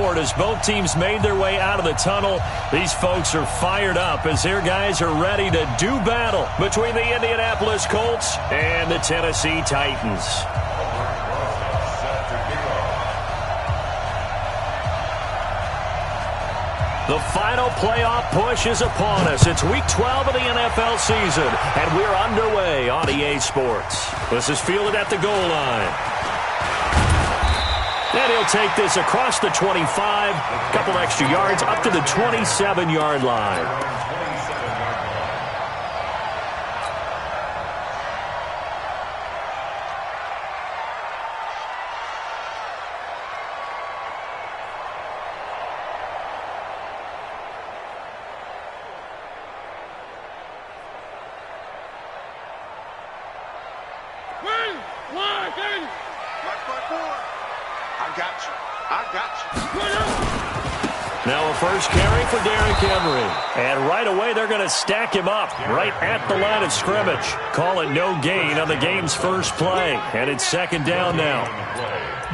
forward as both teams made their way out of the tunnel. These folks are fired up as their guys are ready to do battle between the Indianapolis Colts and the Tennessee Titans. The final playoff push is upon us. It's Week 12 of the NFL season, and we're underway on EA Sports. This is fielded at the goal line. And he'll take this across the 25, a couple extra yards, up to the 27-yard line. Now a first carry for Derrick Henry. And right away they're going to stack him up right at the line of scrimmage. Call it no gain on the game's first play. And it's second down now.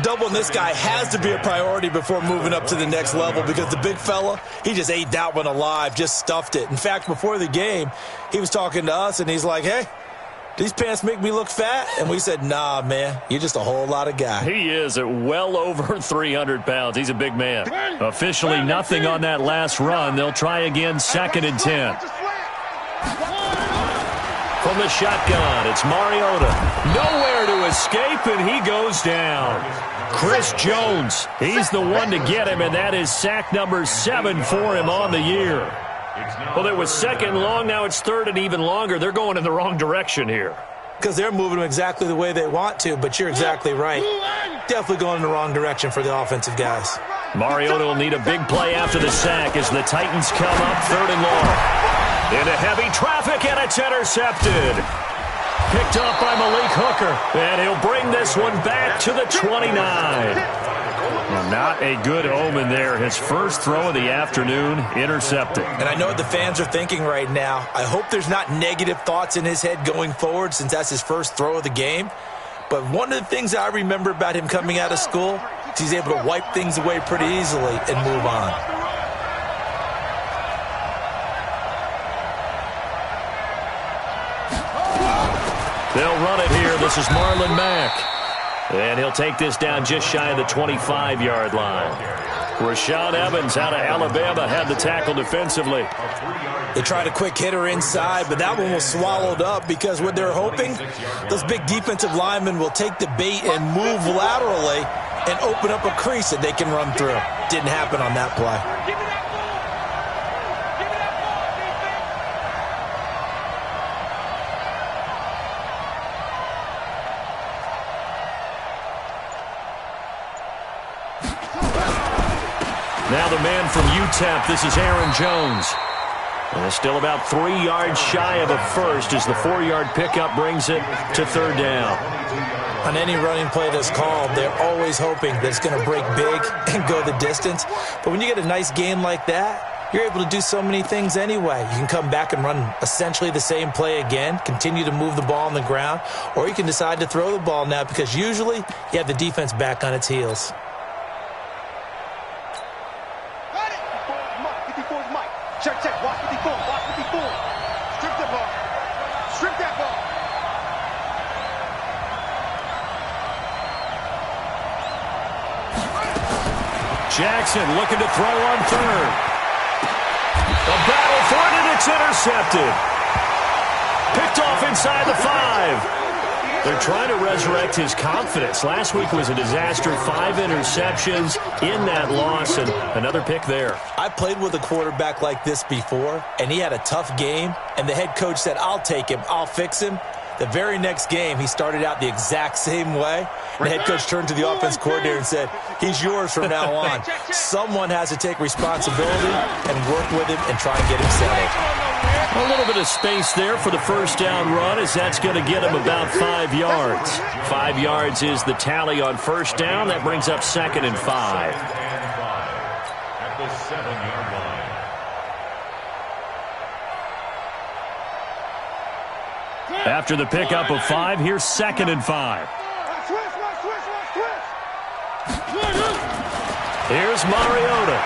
Doubling this guy has to be a priority before moving up to the next level because the big fella, he just ate that one alive, just stuffed it. In fact, before the game, he was talking to us and he's like, hey, these pants make me look fat? And we said, nah, man, you're just a whole lot of guy. He is at well over 300 pounds. He's a big man. Officially nothing on that last run. They'll try again, 2nd and 10. From the shotgun, it's Mariota. Nowhere to escape, and he goes down. Chris Jones, he's the one to get him, and that is sack number 7 for him on the year. Well, it was 2nd and long. Now it's 3rd and even longer. They're going in the wrong direction here. Because they're moving them exactly the way they want to, but you're exactly right. Definitely going in the wrong direction for the offensive guys. Mariota will need a big play after the sack as the Titans come up 3rd and long. Into heavy traffic, and it's intercepted. Picked up by Malik Hooker, and he'll bring this one back to the 29. Well, not a good omen there. His first throw of the afternoon, intercepted. And I know what the fans are thinking right now. I hope there's not negative thoughts in his head going forward since that's his first throw of the game. But one of the things I remember about him coming out of school is he's able to wipe things away pretty easily and move on. They'll run it here. This is Marlon Mack. And he'll take this down just shy of the 25-yard line. Rashaan Evans out of Alabama had the tackle defensively. They tried a quick hitter inside, but that one was swallowed up because what they're hoping, those big defensive linemen will take the bait and move laterally and open up a crease that they can run through. Didn't happen on that play. Now the man from UTEP, this is Aaron Jones. And still about 3 yards shy of a first as the 4-yard pickup brings it to 3rd down. On any running play that's called, they're always hoping that it's going to break big and go the distance. But when you get a nice game like that, you're able to do so many things anyway. You can come back and run essentially the same play again, continue to move the ball on the ground, or you can decide to throw the ball now because usually you have the defense back on its heels. Check, watch 54, watch 54. Strip the ball. Strip that ball. Jackson looking to throw on 3rd. A battle for it, and it's intercepted. Picked off inside the 5. They're trying to resurrect his confidence. Last week was a disaster. 5 interceptions in that loss, and another pick there. I played with a quarterback like this before, and he had a tough game, and the head coach said, I'll take him, I'll fix him. The very next game, he started out the exact same way. And the head coach turned to the offense coordinator and said, he's yours from now on. Someone has to take responsibility and work with him and try and get him settled. A little bit of space there for the first down run as that's going to get him about 5 yards. 5 yards is the tally on first down. That brings up 2nd and 5. At the 7-yard line. After the pickup of 5, here's 2nd and 5. Here's Mariota.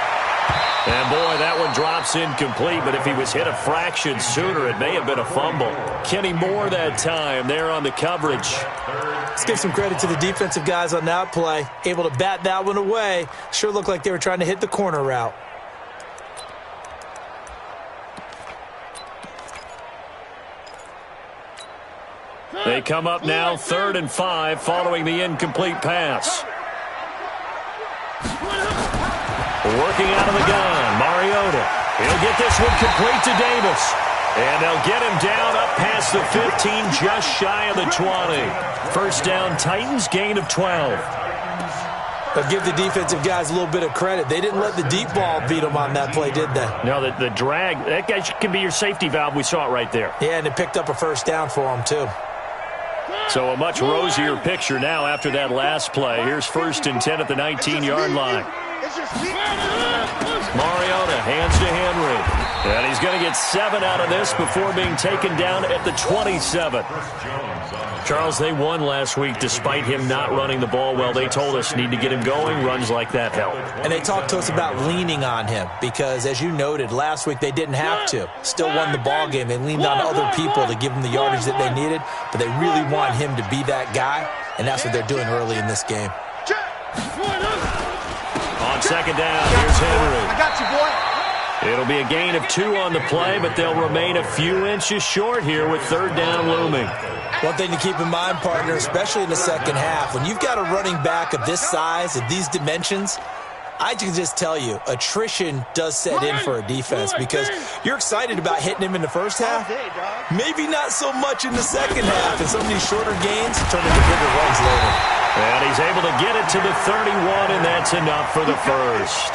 And, boy, that one drops incomplete, but if he was hit a fraction sooner, it may have been a fumble. Kenny Moore that time there on the coverage. Let's give some credit to the defensive guys on that play. Able to bat that one away. Sure looked like they were trying to hit the corner route. They come up now 3rd and 5 following the incomplete pass. Working out of the gun, Mariota. He'll get this one complete to Davis. And they'll get him down up past the 15, just shy of the 20. First down, Titans, gain of 12. But give the defensive guys a little bit of credit. They didn't let the deep ball beat them on that play, did they? No, the drag, that guy can be your safety valve. We saw it right there. Yeah, and it picked up a first down for them, too. So a much rosier picture now after that last play. Here's 1st and 10 at the 19-yard line. Mariota hands to Henry. And he's going to get 7 out of this before being taken down at the 27. Charles, they won last week despite him not running the ball well. They told us need to get him going. Runs like that help. And they talked to us about leaning on him because, as you noted, last week they didn't have to. Still won the ball game. They leaned on other people to give them the yardage that they needed, but they really want him to be that guy, and that's what they're doing early in this game. On second down, here's Henry. I got you, boy. It'll be a gain of 2 on the play, but they'll remain a few inches short here with 3rd down looming. One thing to keep in mind, partner, especially in the second half, when you've got a running back of this size, of these dimensions, I can just tell you, attrition does set in for a defense because you're excited about hitting him in the first half. Maybe not so much in the second half, and some of these shorter gains turn into bigger runs later. And he's able to get it to the 31, and that's enough for the first.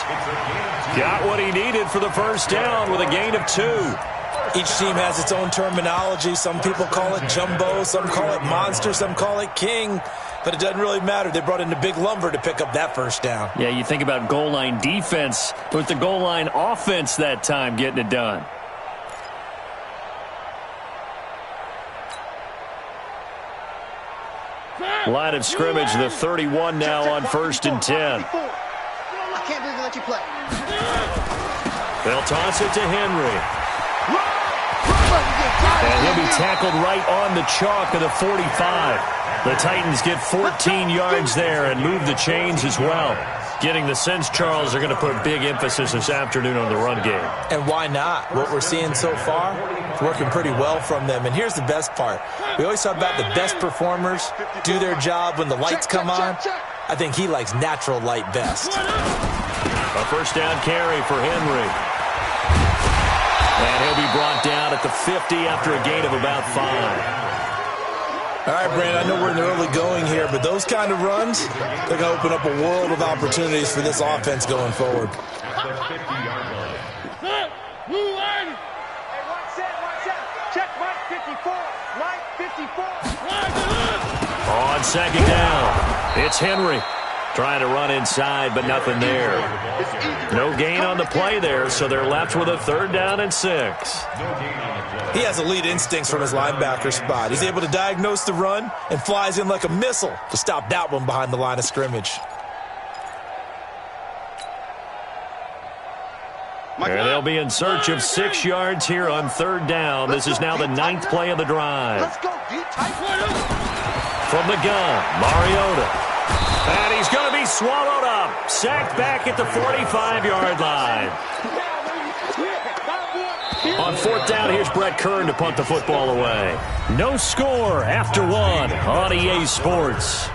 Got what he needed for the first down with a gain of 2. Each team has its own terminology. Some people call it jumbo, some call it monster, some call it king. But it doesn't really matter. They brought in the big lumber to pick up that first down. Yeah, you think about goal line defense, with the goal line offense that time getting it done. Line of scrimmage, the 31 now on 1st and 10. I can't believe they let you play. They'll toss it to Henry. And he'll be tackled right on the chalk of the 45. The Titans get 14 yards there and move the chains as well. Getting the sense, Charles, they're going to put a big emphasis this afternoon on the run game. And why not? What we're seeing so far is working pretty well from them. And here's the best part. We always talk about the best performers do their job when the lights come on. I think he likes natural light best. A first down carry for Henry. And he'll be brought down at the 50 after a gain of about 5. All right, Brandon, I know we're in the early going here, but those kind of runs, they're going to open up a world of opportunities for this offense going forward. Hey, watch that. Check Mike 54. Mike 54. On second down, it's Henry. Trying to run inside, but nothing there. No gain on the play there, so they're left with a 3rd down and 6. He has elite instincts from his linebacker spot. He's able to diagnose the run and flies in like a missile to stop that one behind the line of scrimmage. And they'll be in search of 6 yards here on 3rd down. This is now the 9th play of the drive. Let's go, deep tight. From the gun, Mariota. And he's going to be swallowed up. Sacked back at the 45-yard line. On 4th down, here's Brett Kern to punt the football away. No score after 1 on EA Sports.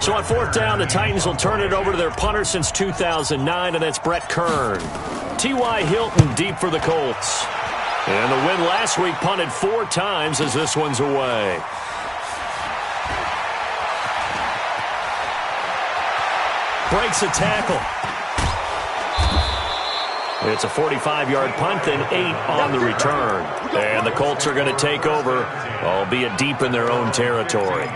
So on 4th down, the Titans will turn it over to their punter since 2009, and that's Brett Kern. T.Y. Hilton deep for the Colts. And the win last week punted 4 times as this one's away. Breaks a tackle. It's a 45-yard punt and 8 on the return. And the Colts are going to take over, albeit deep in their own territory.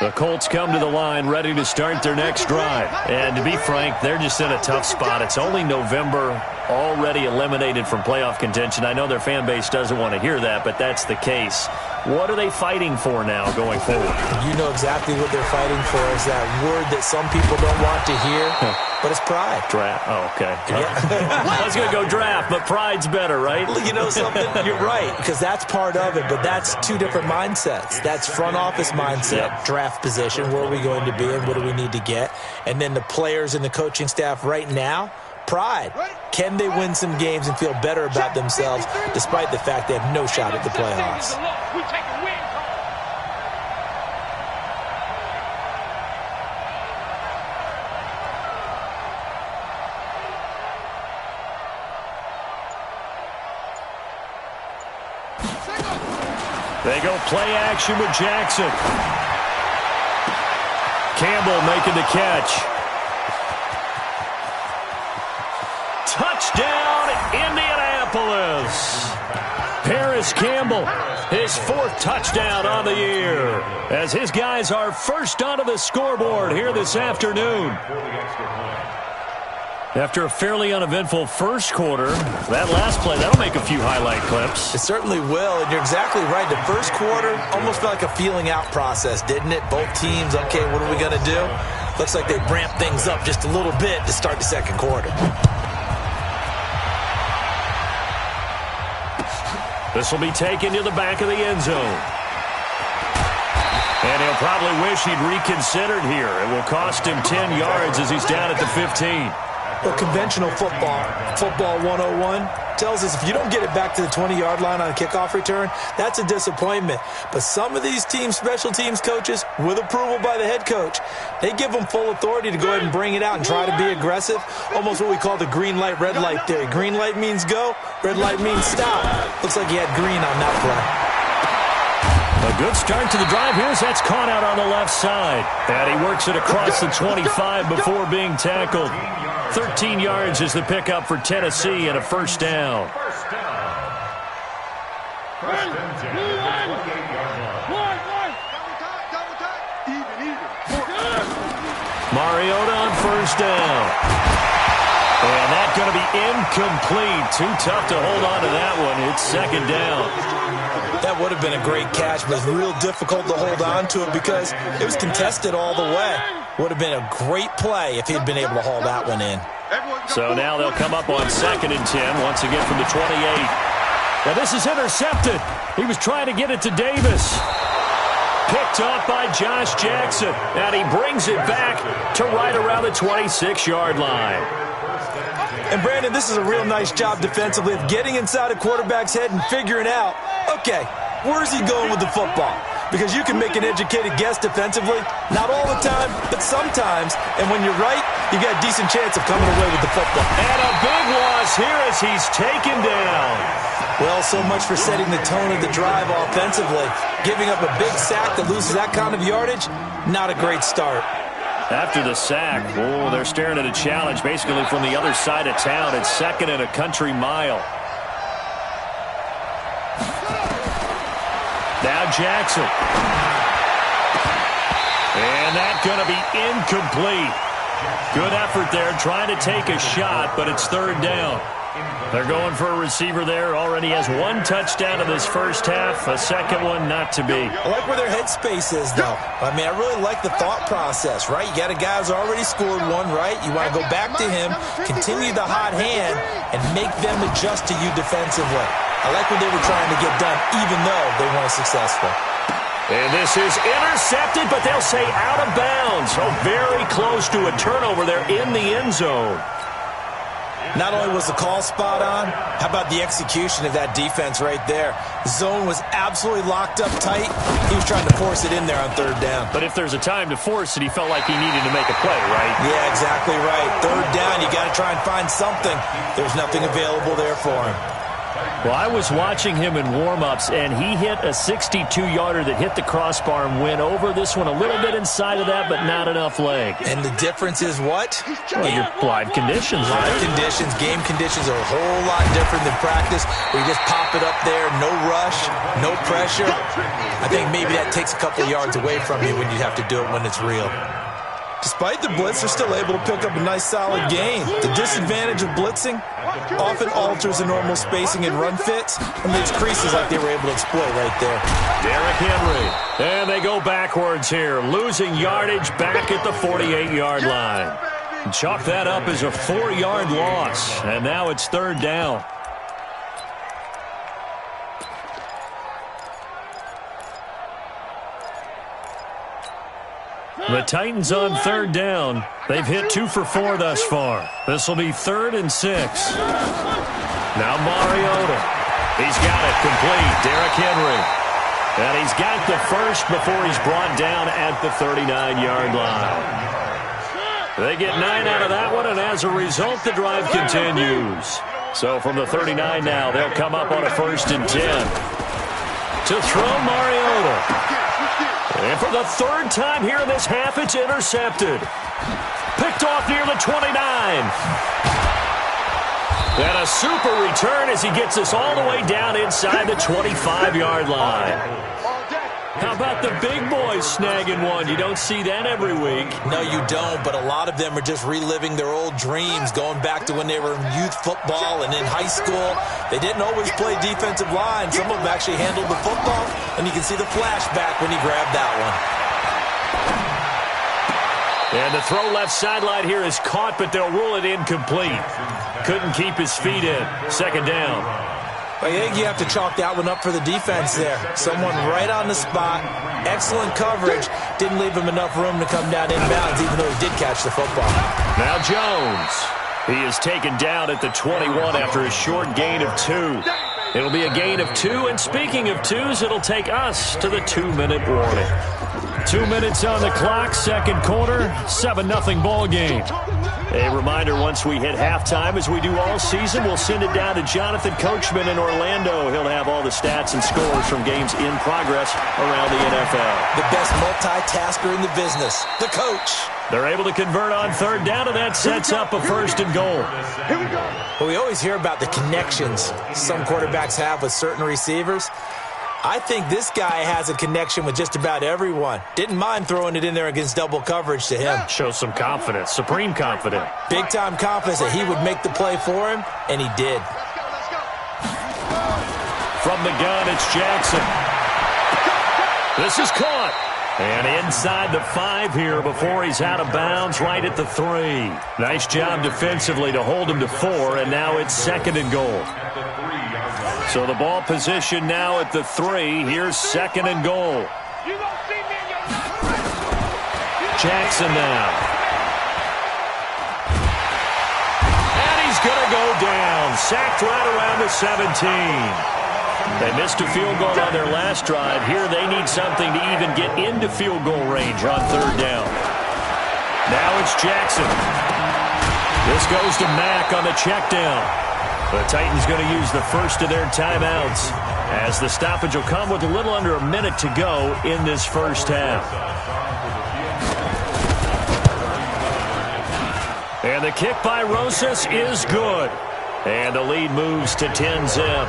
The Colts come to the line ready to start their next drive. And to be frank, they're just in a tough spot. It's only November, already eliminated from playoff contention. I know their fan base doesn't want to hear that, but that's the case. What are they fighting for now going forward? You know exactly what they're fighting for is that word that some people don't want to hear, but it's pride. Draft. Oh, okay. Yeah. I was going to go draft, but pride's better, right? You know something? You're right, because that's part of it, but that's two different mindsets. That's front office mindset, draft position, where are we going to be and what do we need to get? And then the players and the coaching staff right now, pride. Can they win some games and feel better about themselves despite the fact they have no shot at the playoffs? They go play action with Jackson. Campbell making the catch. Touchdown, Indianapolis. Paris Campbell, his 4th touchdown on the year, as his guys are first onto the scoreboard here this afternoon. After a fairly uneventful first quarter, that last play, that'll make a few highlight clips. It certainly will, and you're exactly right. The first quarter almost felt like a feeling out process, didn't it? Both teams, okay, what are we going to do? Looks like they ramped things up just a little bit to start the second quarter. This will be taken to the back of the end zone. And he'll probably wish he'd reconsidered here. It will cost him 10 yards as he's down at the 15. Well, conventional football 101, tells us if you don't get it back to the 20-yard line on a kickoff return, that's a disappointment. But some of these team special teams coaches, with approval by the head coach, they give them full authority to go ahead and bring it out and try to be aggressive, almost what we call the green light, red light theory. Green light means go, red light means stop. Looks like he had green on that play. A good start to the drive here as that's caught out on the left side. And he works it across the 25 before being tackled. 13 yards is the pickup for Tennessee and a first down. Mariota on first down. And that's going to be incomplete. Too tough to hold on to that one. It's second down. That would have been a great catch, but it's real difficult to hold on to it because it was contested all the way. Would have been a great play if he'd been able to haul that one in. So now they'll come up on 2nd and 10 once again from the 28. Now this is intercepted. He was trying to get it to Davis. Picked up by Josh Jackson. And he brings it back to right around the 26-yard line. And Brandon, this is a real nice job defensively of getting inside a quarterback's head and figuring out, okay, where's he going with the football? Because you can make an educated guess defensively, not all the time, but sometimes. And when you're right, you got a decent chance of coming away with the football. And a big loss here as he's taken down. Well, so much for setting the tone of the drive offensively. Giving up a big sack that loses that kind of yardage, not a great start. After the sack, oh, they're staring at a challenge basically from the other side of town. It's 2nd and a country mile. Now Jackson. And that's going to be incomplete. Good effort there trying to take a shot, but it's 3rd down. They're going for a receiver there. Already has 1 touchdown in this first half. A second one not to be. I like where their headspace is, though. I mean, I really like the thought process, right? You got a guy who's already scored one, right? You want to go back to him, continue the hot hand, and make them adjust to you defensively. I like what they were trying to get done, even though they weren't successful. And this is intercepted, but they'll say out of bounds. So very close to a turnover there in the end zone. Not only was the call spot on, how about the execution of that defense right there? The zone was absolutely locked up tight. He was trying to force it in there on 3rd down. But if there's a time to force it, he felt like he needed to make a play, right? Yeah, exactly right. 3rd down, you got to try and find something. There's nothing available there for him. Well, I was watching him in warm-ups, and he hit a 62-yarder that hit the crossbar and went over. This one a little bit inside of that, but not enough leg. And the difference is what? Well, your live conditions. Live conditions, game conditions are a whole lot different than practice, where you just pop it up there, no rush, no pressure. I think maybe that takes a couple of yards away from you when you have to do it when it's real. Despite the blitz, they're still able to pick up a nice, solid gain. The disadvantage of blitzing often alters the normal spacing and run fits and leaves creases like they were able to exploit right there. Derrick Henry. And they go backwards here, losing yardage back at the 48-yard line. Chalk that up as a 4-yard loss, and now it's third down. The Titans on third down. They've hit 2 for 4 thus far. This will be 3rd and 6. Now Mariota. He's got it complete. Derrick Henry. And he's got the first before he's brought down at the 39-yard line. They get 9 out of that one, and as a result, the drive continues. So from the 39 now, they'll come up on a 1st and 10. To throw Mariota. And for the 3rd time here in this half, it's intercepted. Picked off near the 29. And a super return as he gets us all the way down inside the 25-yard line. How about the big boys snagging one? You don't see that every week. No, you don't, but a lot of them are just reliving their old dreams, going back to when they were in youth football and in high school. They didn't always play defensive line. Some of them actually handled the football, and you can see the flashback when he grabbed that one. And the throw left sideline here is caught, but they'll rule it incomplete. Couldn't keep his feet in. 2nd down. I think you have to chalk that one up for the defense there. Someone right on the spot, excellent coverage, didn't leave him enough room to come down inbounds, even though he did catch the football. Now Jones. He is taken down at the 21 after a short gain of 2. It'll be a gain of 2, and speaking of 2s, it'll take us to the 2-minute warning. 2 minutes on the clock, 2nd quarter, 7-0 ball game. A reminder, once we hit halftime, as we do all season, we'll send it down to Jonathan Coachman in Orlando. He'll have all the stats and scores from games in progress around the NFL. The best multitasker in the business, the coach. They're able to convert on 3rd down, and that sets up a 1st and goal. Well, we always hear about the connections some quarterbacks have with certain receivers. I think this guy has a connection with just about everyone. Didn't mind throwing it in there against double coverage to him. Shows some confidence, supreme confidence. Big-time confidence that he would make the play for him, and he did. From the gun, it's Jackson. This is caught. And inside the 5 here before he's out of bounds, right at the 3. Nice job defensively to hold him to 4, and now it's 2nd and goal. So the ball position now at the 3. Here's 2nd and goal. Jackson now. And he's going to go down. Sacked right around the 17. They missed a field goal on their last drive. Here they need something to even get into field goal range on 3rd down. Now it's Jackson. This goes to Mack on the check down. The Titans going to use the first of their timeouts as the stoppage will come with a little under a minute to go in this first half. And the kick by Rosas is good. And the lead moves to 10-zip.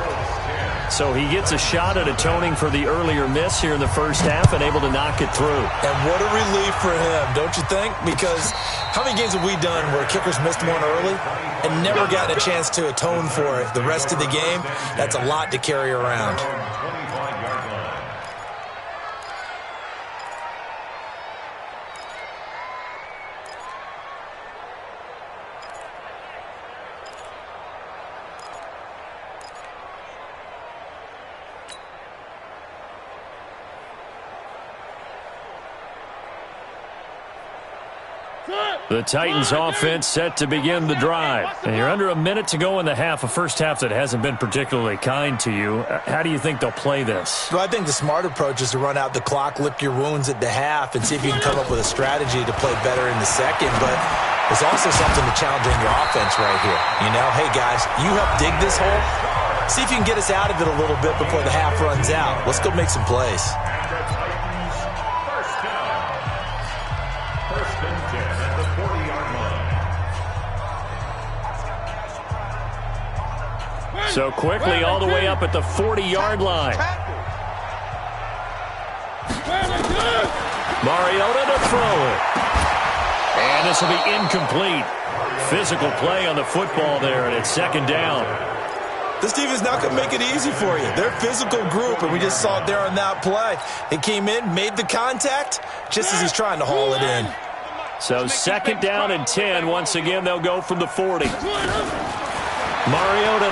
So he gets a shot at atoning for the earlier miss here in the first half and able to knock it through. And what a relief for him, don't you think? Because how many games have we done where kickers missed one early and never gotten a chance to atone for it the rest of the game? That's a lot to carry around. The Titans offense set to begin the drive. And you're under a minute to go in the half, a first half that hasn't been particularly kind to you. How do you think they'll play this? Well, I think the smart approach is to run out the clock, lick your wounds at the half, and see if you can come up with a strategy to play better in the second. But there's also something to challenge in your offense right here. You know, hey, guys, you help dig this hole. See if you can get us out of it a little bit before the half runs out. Let's go make some plays. First down. First and 10 at the 40-yard line. So quickly all the way up at the 40-yard line. Mariota to throw it. And this will be incomplete. Physical play on the football there, and it's second down. This team is not going to make it easy for you. They're a physical group, and we just saw it there on that play. It came in, made the contact, just as he's trying to haul it in. So second down and 10. Once again, they'll go from the 40. Mariota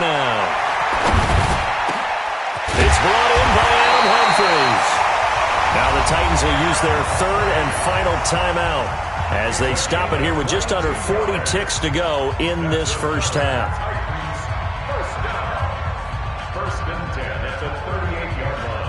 now. It's brought in by Adam Humphries. Now the Titans will use their third and final timeout as they stop it here with just under 40 ticks to go in this first half. First down. First and 10 at the 38-yard line.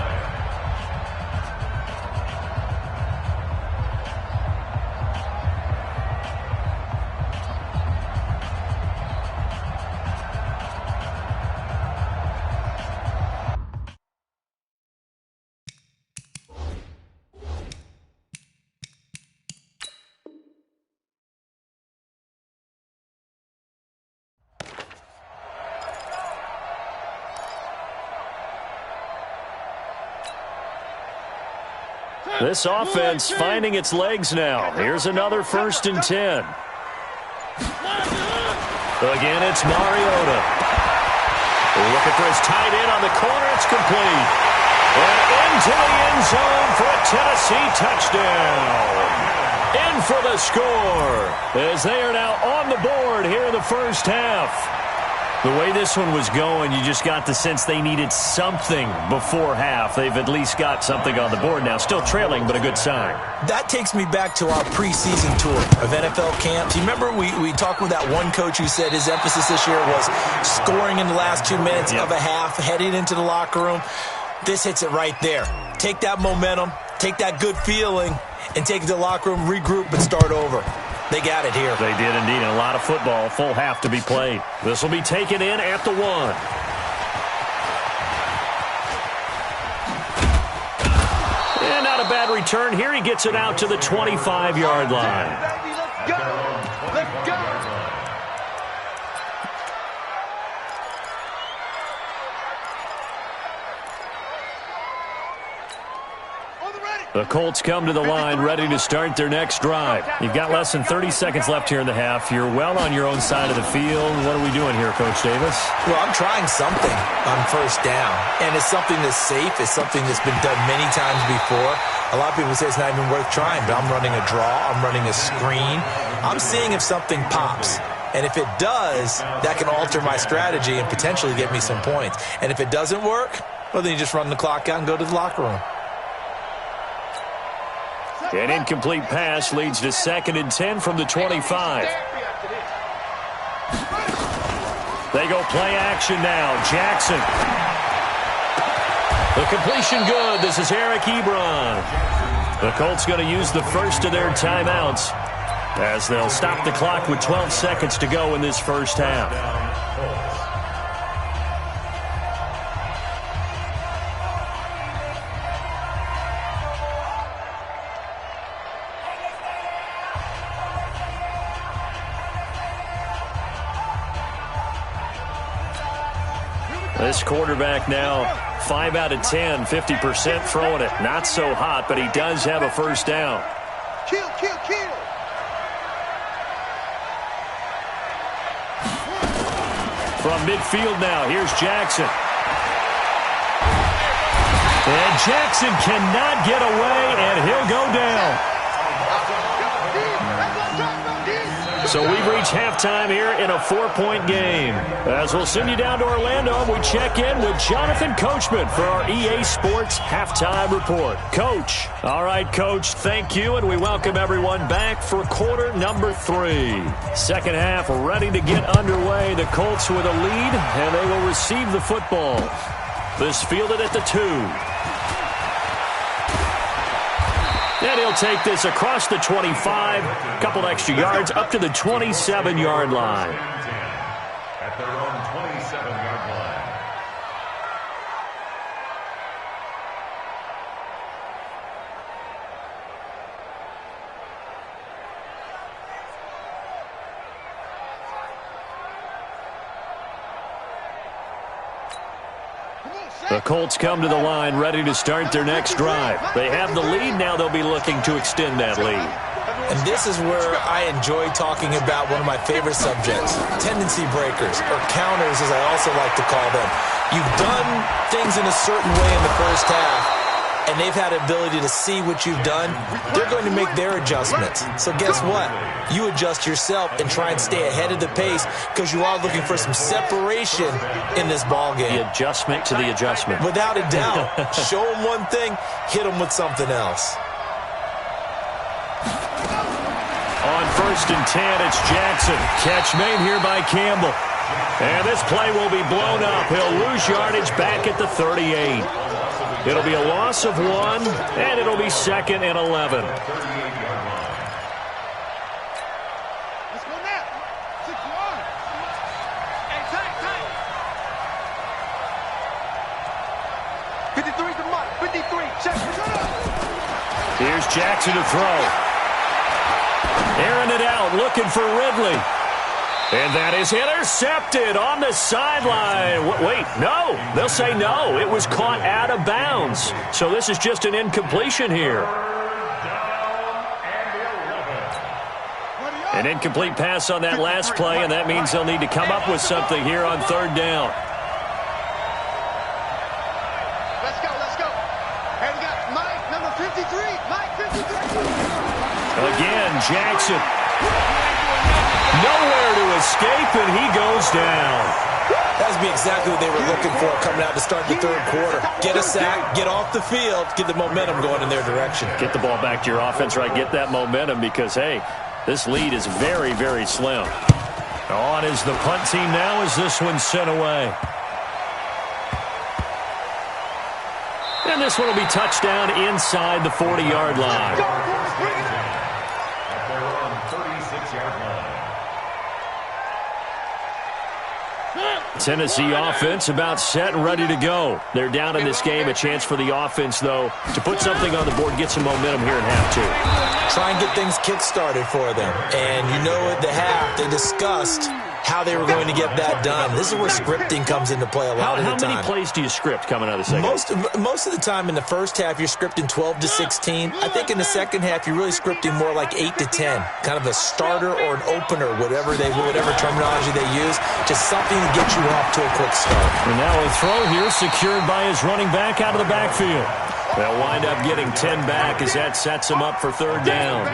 This offense finding its legs now. Here's another first and 10. Again, it's Mariota. Looking for his tight end on the corner. It's complete. And into the end zone for a Tennessee touchdown. In for the score as they are now on the board here in the first half. The way this one was going, you just got the sense they needed something before half. They've at least got something on the board now. Still trailing, but a good sign. That takes me back to our preseason tour of NFL camps. You remember we talked with that one coach who said his emphasis this year was scoring in the last 2 minutes of a half, heading into the locker room. This hits it right there. Take that momentum, take that good feeling, and take it to the locker room, regroup, and start over. They got it here. They did indeed. And a lot of football, full half to be played. This will be taken in at the 1. And not a bad return here. He gets it out to the 25-yard line. Let's go. Let's go. The Colts come to the line ready to start their next drive. You've got less than 30 seconds left here in the half. You're well on your own side of the field. What are we doing here, Coach Davis? Well, I'm trying something on first down, and it's something that's safe. It's something that's been done many times before. A lot of people say it's not even worth trying, but I'm running a draw. I'm running a screen. I'm seeing if something pops. And if it does, that can alter my strategy and potentially get me some points. And if it doesn't work, well, then you just run the clock out and go to the locker room. An incomplete pass leads to second and 10 from the 25. They go play action now. Jackson. The completion good. This is Eric Ebron. The Colts going to use the first of their timeouts as they'll stop the clock with 12 seconds to go in this first half. This quarterback now 5 out of 10, 50% throwing it. Not so hot, but he does have a first down. Kill, kill, kill. From midfield now, here's Jackson. And Jackson cannot get away, and he'll go down. So we've reached halftime here in a 4-point game. As we'll send you down to Orlando, we check in with Jonathan Coachman for our EA Sports Halftime Report. Coach. All right, Coach, thank you, and we welcome everyone back for quarter number 3. Second half ready to get underway. The Colts with a lead, and they will receive the football. This fielded at the 2. And he'll take this across the 25, a couple extra yards up to the 27-yard line. At their own 27-yard line. The Colts come to the line ready to start their next drive. They have the lead. Now they'll be looking to extend that lead. And this is where I enjoy talking about one of my favorite subjects, tendency breakers, or counters as I also like to call them. You've done things in a certain way in the first half, and they've had the ability to see what you've done. They're going to make their adjustments. So guess what? You adjust yourself and try and stay ahead of the pace because you are looking for some separation in this ball game. The adjustment to the adjustment. Without a doubt. Show them one thing, hit them with something else. On 1st and 10, it's Jackson. Catch made here by Campbell. And this play will be blown up. He'll lose yardage back at the 38. It'll be a loss of 1, and it'll be 2nd and 11. Let's go now. 6 yards. Hey, tight. 53's the mark. 53. Check. Here's Jackson to throw. Airing it out, looking for Ridley. And that is intercepted on the sideline. Wait, no. They'll say no. It was caught out of bounds. So this is just an incompletion here. An incomplete pass on that last play, and that means they'll need to come up with something here on 3rd down. Let's go. Hey, we got Mike, number 53. Mike, 53. Again, Jackson. Nowhere to escape, and he goes down. That would be exactly what they were looking for coming out to start the 3rd quarter. Get a sack, get off the field, get the momentum going in their direction. Get the ball back to your offense, right? Get that momentum because, hey, this lead is very, very slim. On is the punt team now as this one's sent away. And this one will be touchdown inside the 40-yard line. At their own 36-yard line. Tennessee offense about set and ready to go. They're down in this game. A chance for the offense, though, to put something on the board, get some momentum here in half 2. Try and get things kick-started for them. And you know at the half, they discussed how they were going to get that done. This is where scripting comes into play a lot of the time. How many plays do you script coming out of the second? Most of the time in the first half, you're scripting 12 to 16. I think in the second half, you're really scripting more like 8 to 10. Kind of a starter or an opener, whatever terminology they use. Just something to get you off to a quick start. And now a throw here secured by his running back out of the backfield. They'll wind up getting 10 back as that sets him up for 3rd down.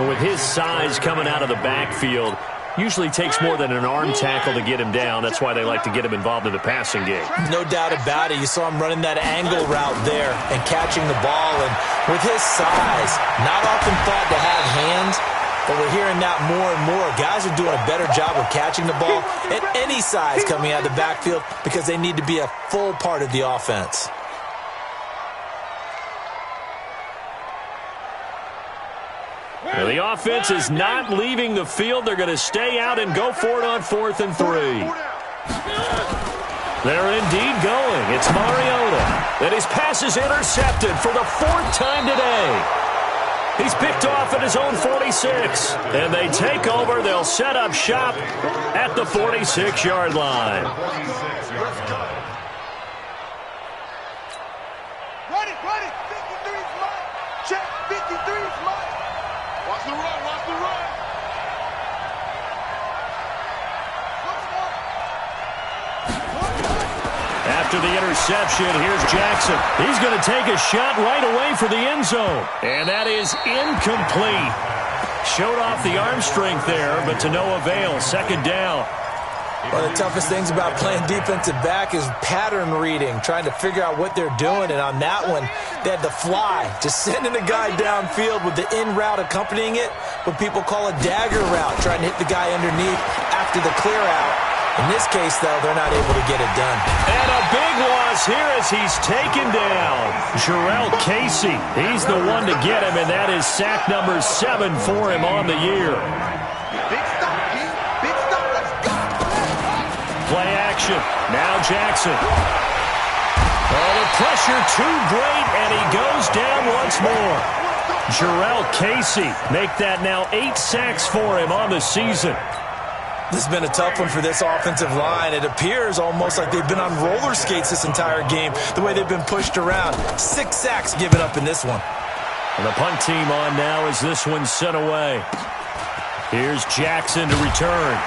And with his size coming out of the backfield, usually takes more than an arm tackle to get him down. That's why they like to get him involved in the passing game. No doubt about it. You saw him running that angle route there and catching the ball. And with his size, not often thought to have hands, but we're hearing that more and more. Guys are doing a better job of catching the ball at any size coming out of the backfield because they need to be a full part of the offense. Well, the offense is not leaving the field. They're going to stay out and go for it on 4th and 3. They're indeed going. It's Mariota. And his pass is intercepted for the 4th time today. He's picked off at his own 46. And they take over. They'll set up shop at the 46-yard line. Run it. 53's mine. Check. 53's mine. Watch the run. After the interception, here's Jackson. He's going to take a shot right away for the end zone. And that is incomplete. Showed off the arm strength there, but to no avail. 2nd down. One of the toughest things about playing defensive back is pattern reading, trying to figure out what they're doing. And on that one, they had the fly, just sending a guy downfield with the in route accompanying it, what people call a dagger route, trying to hit the guy underneath after the clear out. In this case, though, they're not able to get it done. And a big loss here as he's taken down. Jarrell Casey, he's the one to get him, and that is sack number 7 for him on the year. Big stop, G. Big stop. Let's go. Play action. Now Jackson. Oh, the pressure too great, and he goes down once more. Jarrell Casey make that now 8 sacks for him on the season. This has been a tough one for this offensive line. It appears almost like they've been on roller skates this entire game, the way they've been pushed around. 6 sacks given up in this one. And the punt team on now as this one's sent away. Here's Jackson to return.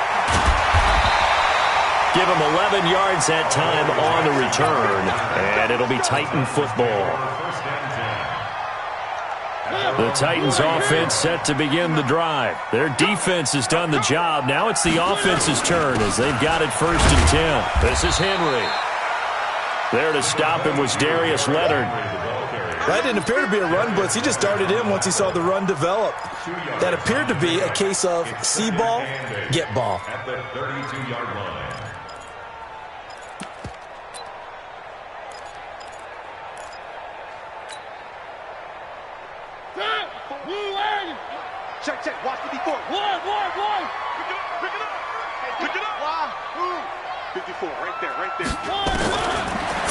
Give him 11 yards that time on the return, and it'll be Titan football. The Titans offense set to begin the drive. Their defense has done the job. Now it's the offense's turn as they've got it 1st and 10. This is Henry. There to stop him was Darius Leonard. That didn't appear to be a run blitz. He just darted in once he saw the run develop. That appeared to be a case of see ball, get ball. At the 32-yard line. Check, check. Watch the before. One. Pick it up. Pick it up. 54. Right there.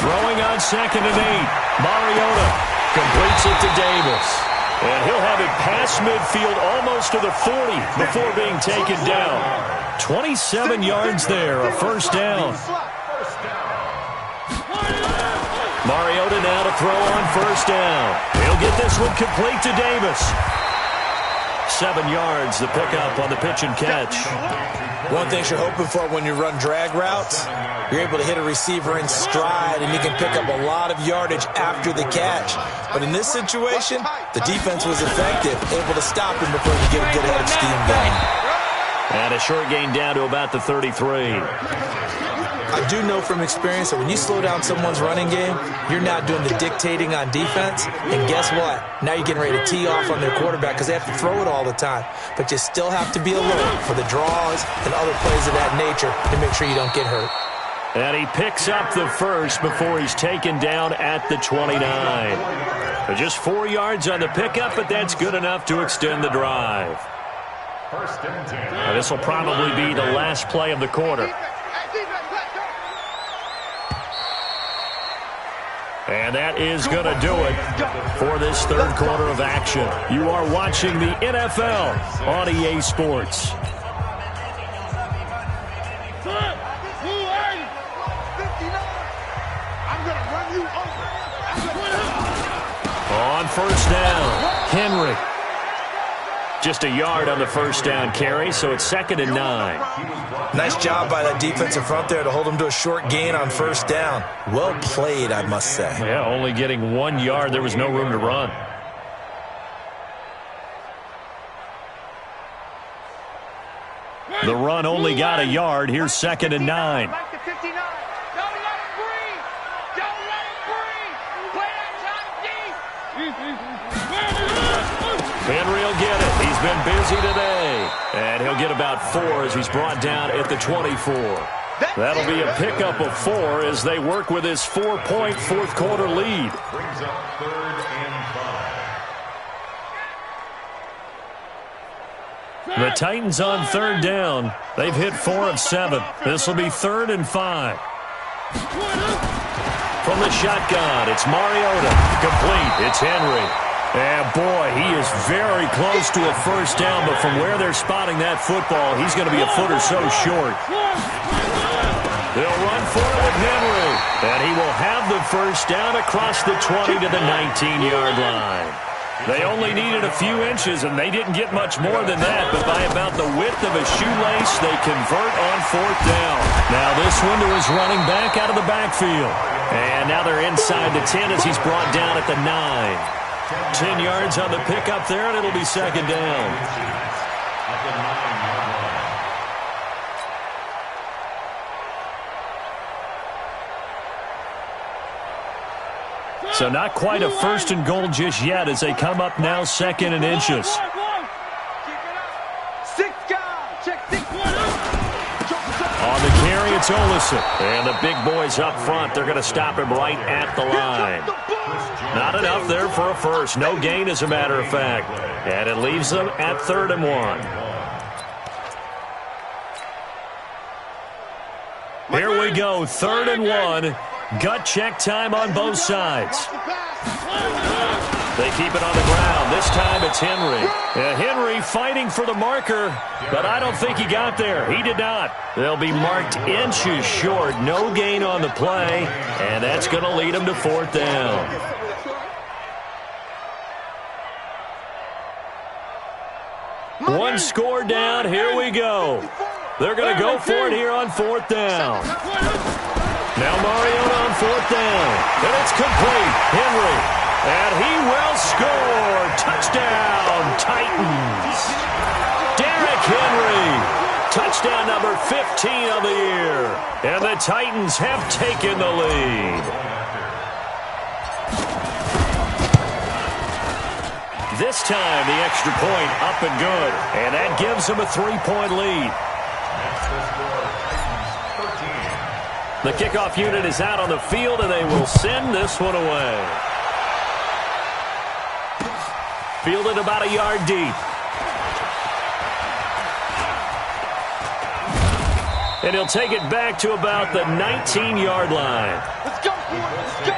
Throwing on 2nd and 8. Mariota completes it to Davis. And he'll have it past midfield almost to the 40 before being taken down. 27 yards there, a 1st down. Mariota now to throw on 1st down. He'll get this one complete to Davis. 7 yards, the pickup on the pitch and catch. One thing you're hoping for when you run drag routes, you're able to hit a receiver in stride, and you can pick up a lot of yardage after the catch. But in this situation, the defense was effective, able to stop him before he get a good head of steam going. And a short gain down to about the 33. I do know from experience that when you slow down someone's running game, you're now doing the dictating on defense. And guess what? Now you're getting ready to tee off on their quarterback because they have to throw it all the time. But you still have to be alert for the draws and other plays of that nature to make sure you don't get hurt. And he picks up the 1st before he's taken down at the 29. Just 4 yards on the pickup, but that's good enough to extend the drive. 1st and 10. And this will probably be the last play of the quarter. And that is going to do it for this 3rd quarter of action. You are watching the NFL on EA Sports. On 1st down, Henry. Just a yard on the 1st down carry, so it's 2nd and 9. Nice job by that defensive front there to hold him to a short gain on 1st down. Well played, I must say. Yeah, only getting 1 yard. There was no room to run. The run only got a yard. Here's 2nd and 9. Henry will get it. He's been busy today. And he'll get about 4 as he's brought down at the 24. That'll be a pickup of 4 as they work with his 4-point 4th quarter lead. Brings up 3rd and 5. The Titans on 3rd down. They've hit 4 of 7. This will be 3rd and 5. From the shotgun, it's Mariota. Complete. It's Henry. And, boy, he is very close to a 1st down, but from where they're spotting that football, he's going to be a foot or so short. They'll run for it with Henry, and he will have the 1st down across the 20 to the 19-yard line. They only needed a few inches, and they didn't get much more than that, but by about the width of a shoelace, they convert on 4th down. Now this one to his running back out of the backfield. And now they're inside the 10 as he's brought down at the 9. 10 yards on the pickup there, and it'll be 2nd down. So not quite a 1st and goal just yet as they come up now 2nd and inches. On the carry, it's Olsen. And the big boys up front, they're going to stop him right at the line. Not enough there for a 1st. No gain, as a matter of fact. And it leaves them at 3rd and 1. Here we go, 3rd and 1. Gut check time on both sides. They keep it on the ground. This time it's Henry. Henry fighting for the marker, but I don't think he got there. He did not. They'll be marked inches short. No gain on the play, and that's going to lead them to 4th down. One score down. Here we go. They're going to go for it here on 4th down. Now Mariota on 4th down. And it's complete. Henry. And he will score. Touchdown, Titans. Derrick Henry. Touchdown number 15 of the year. And the Titans have taken the lead. This time the extra point up and good. And that gives them a 3-point lead. The kickoff unit is out on the field, and they will send this one away. Fielded about a yard deep. And he'll take it back to about the 19-yard line. Let's go. Let's go.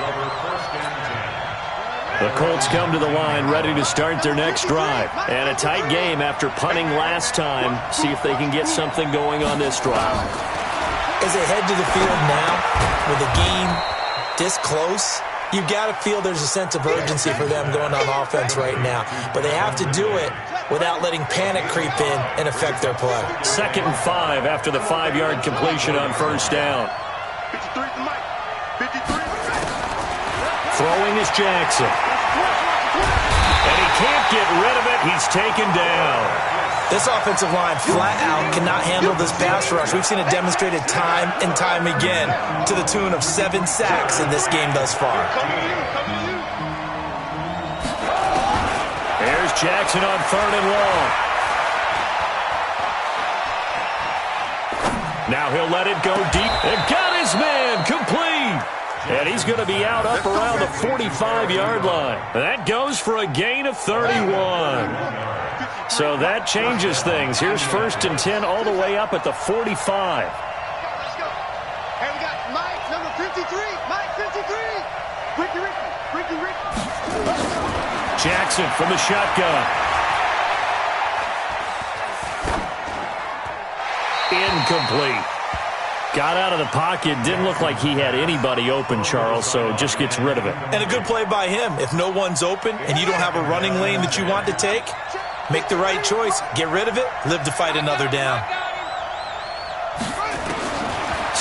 The Colts come to the line ready to start their next drive. And a tight game after punting last time. See if they can get something going on this drive. As they head to the field now, with the game this close, you've got to feel there's a sense of urgency for them going on offense right now. But they have to do it without letting panic creep in and affect their play. 2nd and 5 after the 5-yard completion on 1st down. 53 to Mike. 53. Throwing is Jackson. And he can't get rid of it. He's taken down. This offensive line flat out cannot handle this pass rush. We've seen it demonstrated time and time again to the tune of 7 sacks in this game thus far. There's Jackson on 3rd and long. Now he'll let it go deep. And got his man complete. And he's going to be out up around the 45-yard line. That goes for a gain of 31. So that changes things. Here's 1st and 10 all the way up at the 45. Let's go. And we got Mike, number 53. Mike, 53. Ricky. Jackson from the shotgun. Incomplete. Got out of the pocket. Didn't look like he had anybody open, Charles, so just gets rid of it. And a good play by him. If no one's open and you don't have a running lane that you want to take, make the right choice. Get rid of it. Live to fight another down.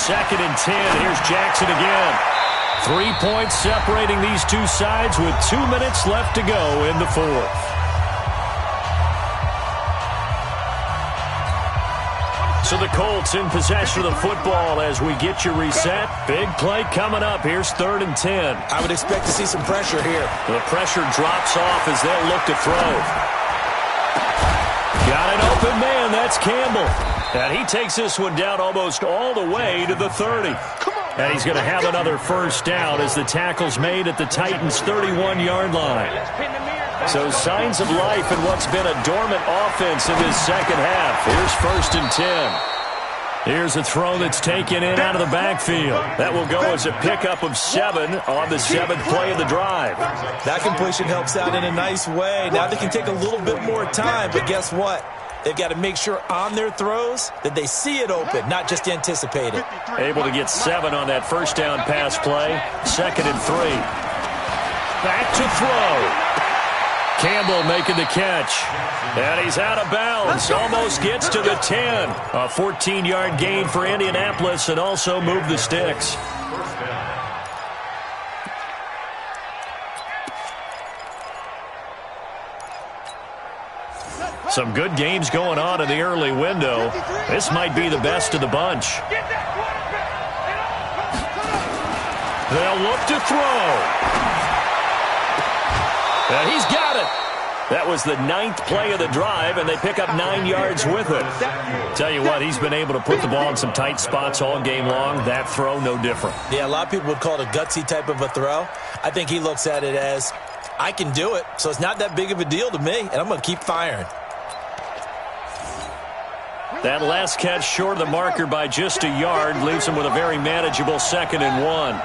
2nd and 10. Here's Jackson again. 3 points separating these two sides with 2 minutes left to go in the 4th. So the Colts in possession of the football as we get you reset. Big play coming up. Here's 3rd and 10. I would expect to see some pressure here. The pressure drops off as they'll look to throw. Got an open man. That's Campbell. And he takes this one down almost all the way to the 30. And he's going to have another 1st down as the tackle's made at the Titans' 31-yard line. So signs of life in what's been a dormant offense in this second half. Here's 1st and 10. Here's a throw that's taken in out of the backfield. That will go as a pickup of 7 on the 7th play of the drive. That completion helps out in a nice way. Now they can take a little bit more time, but guess what? They've got to make sure on their throws that they see it open, not just anticipate it. Able to get 7 on that 1st down pass play. 2nd and 3. Back to throw. Campbell making the catch. And he's out of bounds. Almost gets to the 10. A 14-yard gain for Indianapolis and also move the sticks. Some good games going on in the early window. This might be the best of the bunch. They'll look to throw. And he's got it. That was the 9th play of the drive, and they pick up 9 yards with it. Tell you what, he's been able to put the ball in some tight spots all game long. That throw, no different. Yeah, a lot of people would call it a gutsy type of a throw. I think he looks at it as, I can do it, so it's not that big of a deal to me, and I'm going to keep firing. That last catch short of the marker by just a yard leaves him with a very manageable 2nd and 1. Watch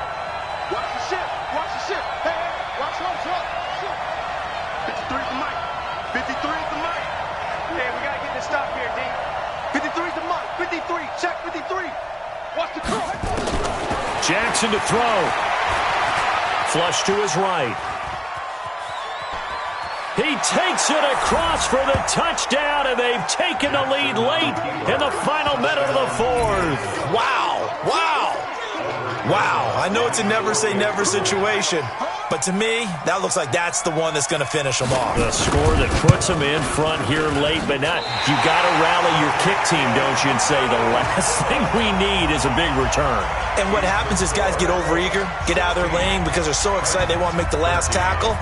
the ship. Watch the ship. Hey, watch home truck. can't stop here, D. 53's the mark. 53. Check 53. Watch the curl. Jackson to throw. Flush to his right. He takes it across for the touchdown, and they've taken the lead late in the final minute of the fourth. Wow. Wow. Wow. I know it's a never-say-never situation, but to me, that looks like that's the one that's going to finish them off. The score that puts them in front here late, but not. You got to rally your kick team, don't you, and say the last thing we need is a big return. And what happens is guys get overeager, get out of their lane because they're so excited they want to make the last tackle.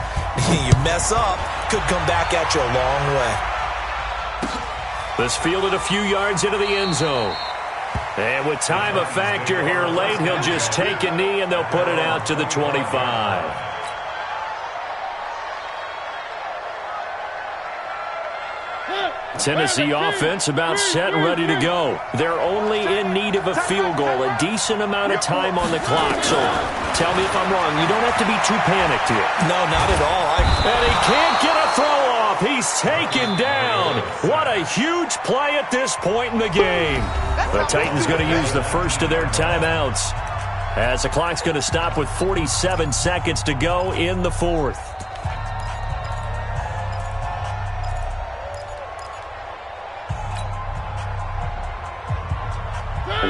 You mess up, could come back at you a long way. This fielded a few yards into the end zone. And with time a factor here late, he'll just take a knee and they'll put it out to the 25. Tennessee offense about set and ready to go. They're only in need of a field goal, a decent amount of time on the clock. So tell me if I'm wrong. You don't have to be too panicked here. No, not at all. And he can't get a throw off. He's taken down. What a huge play at this point in the game. The Titans going to use the first of their timeouts as the clock's going to stop with 47 seconds to go in the fourth.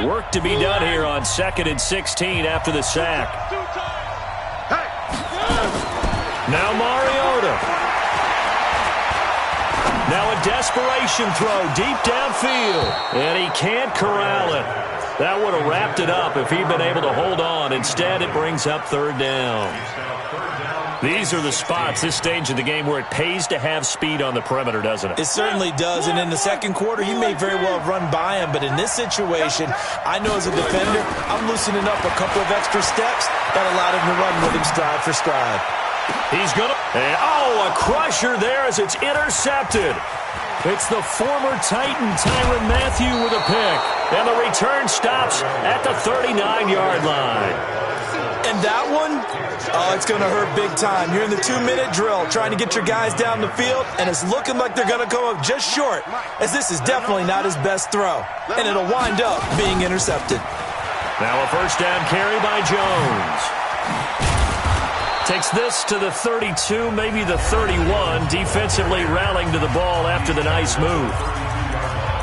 Work to be done here on 2nd and 16 after the sack. Now Mariota. Now a desperation throw deep downfield. And he can't corral it. That would have wrapped it up if he'd been able to hold on. Instead, it brings up third down. These are the spots, this stage of the game, where it pays to have speed on the perimeter, doesn't it? It certainly does, and in the second quarter, he may very well have run by him, but in this situation, I know as a defender, I'm loosening up a couple of extra steps that allowed him to run with him stride for stride. He's going to... Oh, a crusher there as it's intercepted. It's the former Titan, Tyrann Mathieu, with a pick, and the return stops at the 39-yard line. And that one, oh, it's going to hurt big time. You're in the 2-minute drill trying to get your guys down the field, and it's looking like they're going to come up just short, as this is definitely not his best throw, and it'll wind up being intercepted. Now a first down carry by Jones. Takes this to the 32, maybe the 31, defensively rallying to the ball after the nice move.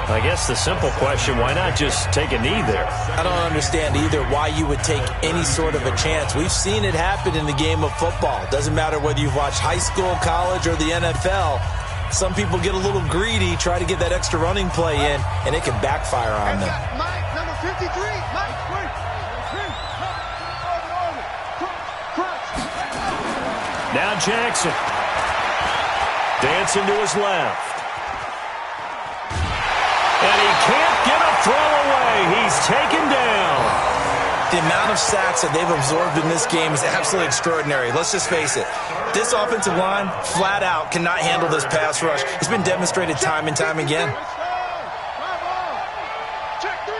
I guess the simple question, why not just take a knee there? I don't understand either why you would take any sort of a chance. We've seen it happen in the game of football. Doesn't matter whether you've watched high school, college, or the NFL. Some people get a little greedy, try to get that extra running play in, and it can backfire on them. Mike, number 53. Mike, wait. Now Jackson. Dancing to his left. And he can't get a throw away. He's taken down. The amount of sacks that they've absorbed in this game is absolutely extraordinary. Let's just face it. This offensive line, flat out, cannot handle this pass rush. It's been demonstrated time and time again. Check three.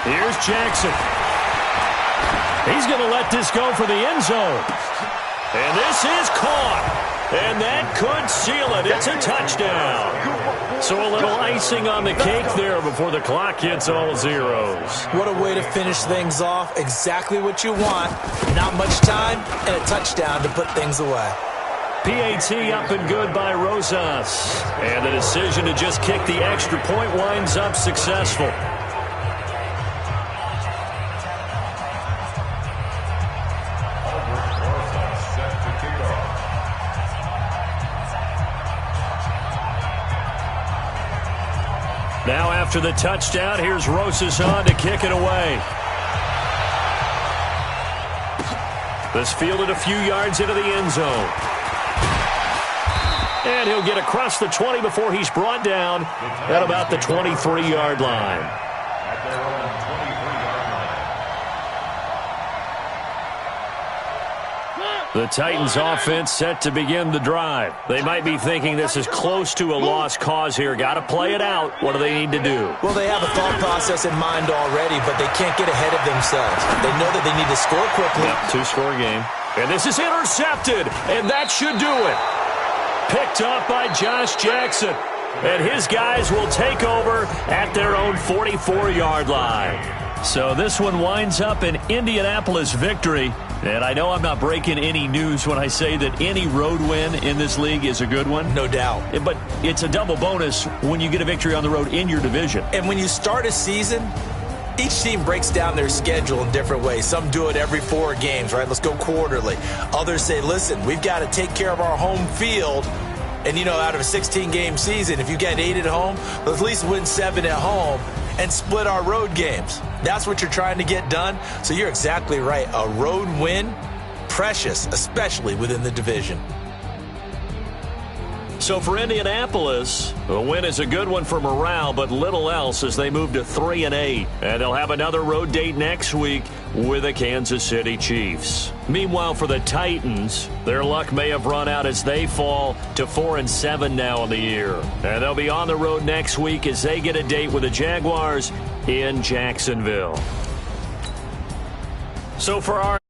Here's Jackson. He's going to let this go for the end zone. And this is caught. And that could seal it. It's a touchdown. So a little icing on the cake there before the clock hits all zeros. What a way to finish things off. Exactly what you want. Not much time and a touchdown to put things away. PAT up and good by Rosas. And the decision to just kick the extra point winds up successful. Now after the touchdown, here's Rosas on to kick it away. This fielded a few yards into the end zone. And he'll get across the 20 before he's brought down at about the 23-yard line. At their own 23-yard line. The Titans offense set to begin the drive. They might be thinking this is close to a lost cause here. Got to play it out. What do they need to do? Well, they have a thought process in mind already, but they can't get ahead of themselves. They know that they need to score quickly. Yep, two-score game. And this is intercepted, and that should do it. Picked up by Josh Jackson. And his guys will take over at their own 44-yard line. So this one winds up an Indianapolis victory. And I know I'm not breaking any news when I say that any road win in this league is a good one. No doubt. But it's a double bonus when you get a victory on the road in your division. And when you start a season, each team breaks down their schedule in different ways. Some do it every 4 games, right? Let's go quarterly. Others say, listen, we've got to take care of our home field. And, you know, out of a 16-game season, if you get 8 at home, let's at least win 7 at home and split our road games. That's what you're trying to get done. So you're exactly right. A road win, precious, especially within the division. So for Indianapolis, a win is a good one for morale, but little else as they move to 3-8. And they'll have another road date next week with the Kansas City Chiefs. Meanwhile, for the Titans, their luck may have run out as they fall to 4-7 now in the year. And they'll be on the road next week as they get a date with the Jaguars in Jacksonville. So for our